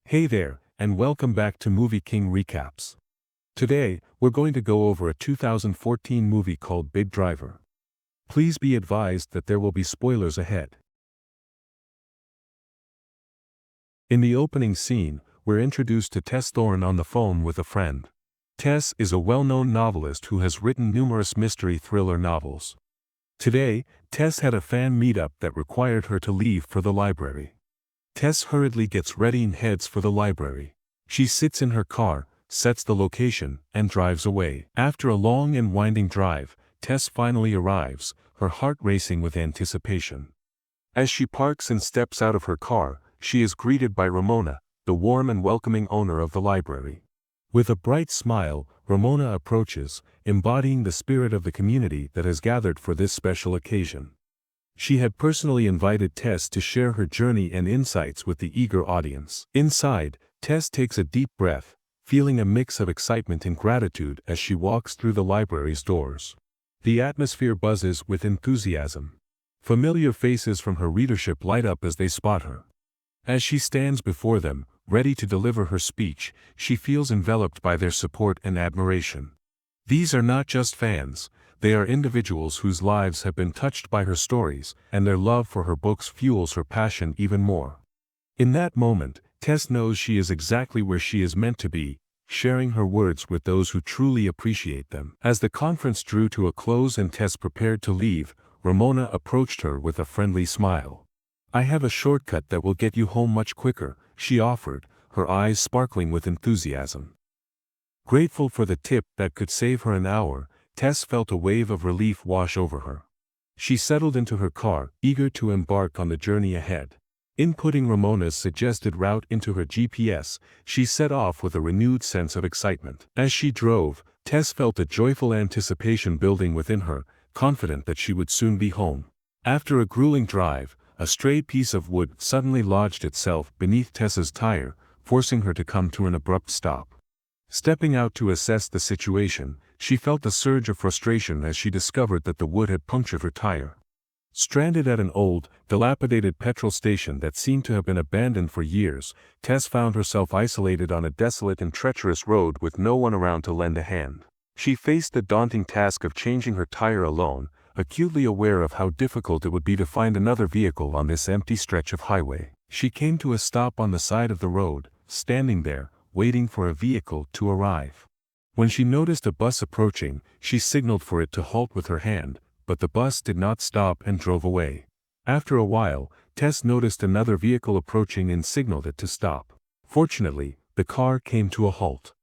Hey there, and welcome back to Movie King Recaps. Today, we're going to go over a 2014 movie called Big Driver. Please be advised that there will be spoilers ahead. In the opening scene, we're introduced to Tess Thorne on the phone with a friend. Tess is a well-known novelist who has written numerous mystery thriller novels. Today, Tess had a fan meetup that required her to leave for the library. Tess hurriedly gets ready and heads for the library. She sits in her car, sets the location, and drives away. After a long and winding drive, Tess finally arrives, her heart racing with anticipation. As she parks and steps out of her car, she is greeted by Ramona, the warm and welcoming owner of the library. With a bright smile, Ramona approaches, embodying the spirit of the community that has gathered for this special occasion. She had personally invited Tess to share her journey and insights with the eager audience. Inside, Tess takes a deep breath, feeling a mix of excitement and gratitude as she walks through the library's doors. The atmosphere buzzes with enthusiasm. Familiar faces from her readership light up as they spot her. As she stands before them, ready to deliver her speech, she feels enveloped by their support and admiration. These are not just fans. They are individuals whose lives have been touched by her stories, and their love for her books fuels her passion even more. In that moment, Tess knows she is exactly where she is meant to be, sharing her words with those who truly appreciate them. As the conference drew to a close and Tess prepared to leave, Ramona approached her with a friendly smile. "I have a shortcut that will get you home much quicker," she offered, her eyes sparkling with enthusiasm. Grateful for the tip that could save her an hour, Tess felt a wave of relief wash over her. She settled into her car, eager to embark on the journey ahead. Inputting Ramona's suggested route into her GPS, she set off with a renewed sense of excitement. As she drove, Tess felt a joyful anticipation building within her, confident that she would soon be home. After a grueling drive, a stray piece of wood suddenly lodged itself beneath Tess's tire, forcing her to come to an abrupt stop. Stepping out to assess the situation, she felt a surge of frustration as she discovered that the wood had punctured her tire. Stranded at an old, dilapidated petrol station that seemed to have been abandoned for years, Tess found herself isolated on a desolate and treacherous road with no one around to lend a hand. She faced the daunting task of changing her tire alone, acutely aware of how difficult it would be to find another vehicle on this empty stretch of highway. She came to a stop on the side of the road, standing there, waiting for a vehicle to arrive. When she noticed a bus approaching, she signaled for it to halt with her hand, but the bus did not stop and drove away. After a while, Tess noticed another vehicle approaching and signaled it to stop. Fortunately, the car came to a halt.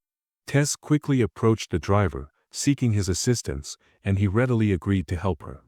Tess quickly approached the driver, seeking his assistance, and he readily agreed to help her.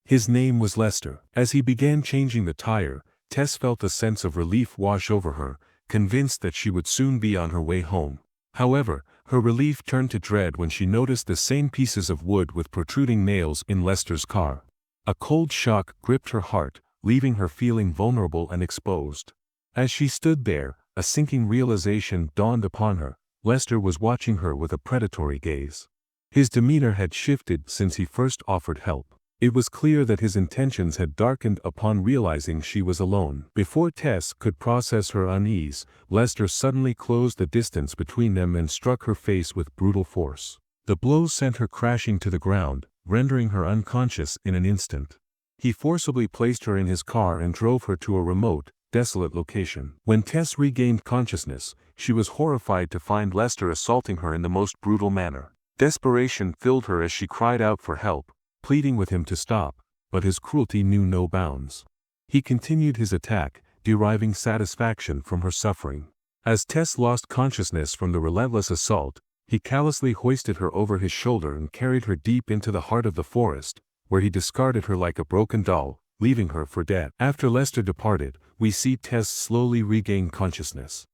His name was Lester. As he began changing the tire, Tess felt a sense of relief wash over her, convinced that she would soon be on her way home. However, her relief turned to dread when she noticed the same pieces of wood with protruding nails in Lester's car. A cold shock gripped her heart, leaving her feeling vulnerable and exposed. As she stood there, a sinking realization dawned upon her. Lester was watching her with a predatory gaze. His demeanor had shifted since he first offered help. It was clear that his intentions had darkened upon realizing she was alone. Before Tess could process her unease, Lester suddenly closed the distance between them and struck her face with brutal force. The blow sent her crashing to the ground, rendering her unconscious in an instant. He forcibly placed her in his car and drove her to a remote, desolate location. When Tess regained consciousness, she was horrified to find Lester assaulting her in the most brutal manner. Desperation filled her as she cried out for help, pleading with him to stop, but his cruelty knew no bounds. He continued his attack, deriving satisfaction from her suffering. As Tess lost consciousness from the relentless assault, he callously hoisted her over his shoulder and carried her deep into the heart of the forest, where he discarded her like a broken doll, leaving her for dead. After Lester departed, we see Tess slowly regain consciousness.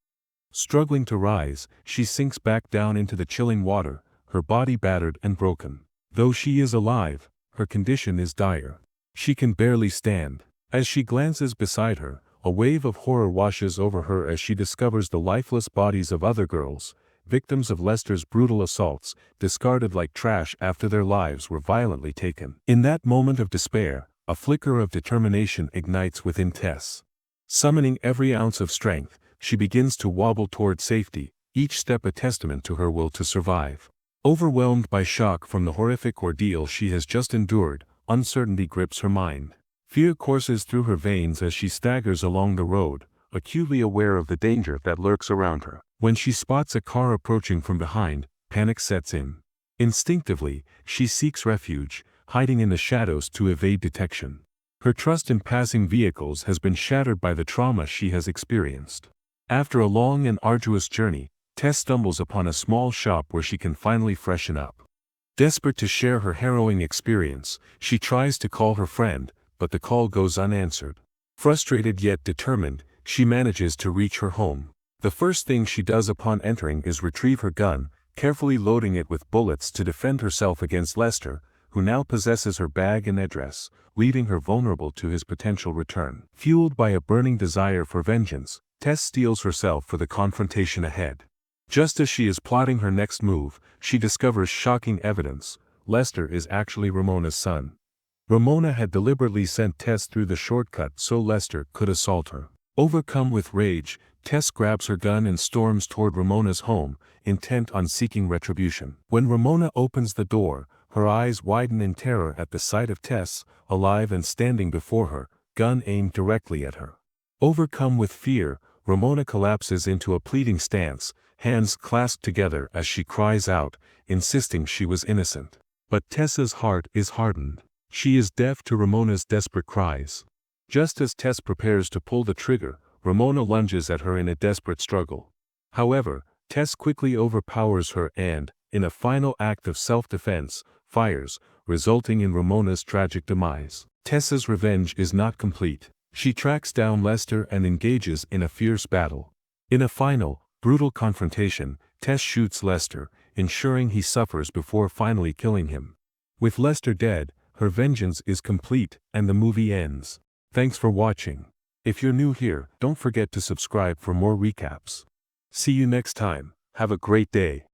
Struggling to rise, she sinks back down into the chilling water, her body battered and broken. Though she is alive, her condition is dire. She can barely stand. As she glances beside her, a wave of horror washes over her as she discovers the lifeless bodies of other girls, victims of Lester's brutal assaults, discarded like trash after their lives were violently taken. In that moment of despair, a flicker of determination ignites within Tess. Summoning every ounce of strength, she begins to wobble toward safety, each step a testament to her will to survive. Overwhelmed by shock from the horrific ordeal she has just endured, uncertainty grips her mind. Fear courses through her veins as she staggers along the road, acutely aware of the danger that lurks around her. When she spots a car approaching from behind, panic sets in. Instinctively, she seeks refuge, hiding in the shadows to evade detection. Her trust in passing vehicles has been shattered by the trauma she has experienced. After a long and arduous journey, Tess stumbles upon a small shop where she can finally freshen up. Desperate to share her harrowing experience, she tries to call her friend, but the call goes unanswered. Frustrated yet determined, she manages to reach her home. The first thing she does upon entering is retrieve her gun, carefully loading it with bullets to defend herself against Lester, who now possesses her bag and address, leaving her vulnerable to his potential return. Fueled by a burning desire for vengeance, Tess steels herself for the confrontation ahead. Just as she is plotting her next move, she discovers shocking evidence: Lester is actually Ramona's son. Ramona had deliberately sent Tess through the shortcut so Lester could assault her. Overcome with rage, Tess grabs her gun and storms toward Ramona's home, intent on seeking retribution. When Ramona opens the door, her eyes widen in terror at the sight of Tess, alive and standing before her, gun aimed directly at her. Overcome with fear, Ramona collapses into a pleading stance, hands clasped together as she cries out, insisting she was innocent. But Tess's heart is hardened. She is deaf to Ramona's desperate cries. Just as Tess prepares to pull the trigger, Ramona lunges at her in a desperate struggle. However, Tess quickly overpowers her and, in a final act of self-defense, fires, resulting in Ramona's tragic demise. Tess's revenge is not complete. She tracks down Lester and engages in a fierce battle. In a final, brutal confrontation, Tess shoots Lester, ensuring he suffers before finally killing him. With Lester dead, her vengeance is complete, and the movie ends. Thanks for watching. If you're new here, don't forget to subscribe for more recaps. See you next time. Have a great day.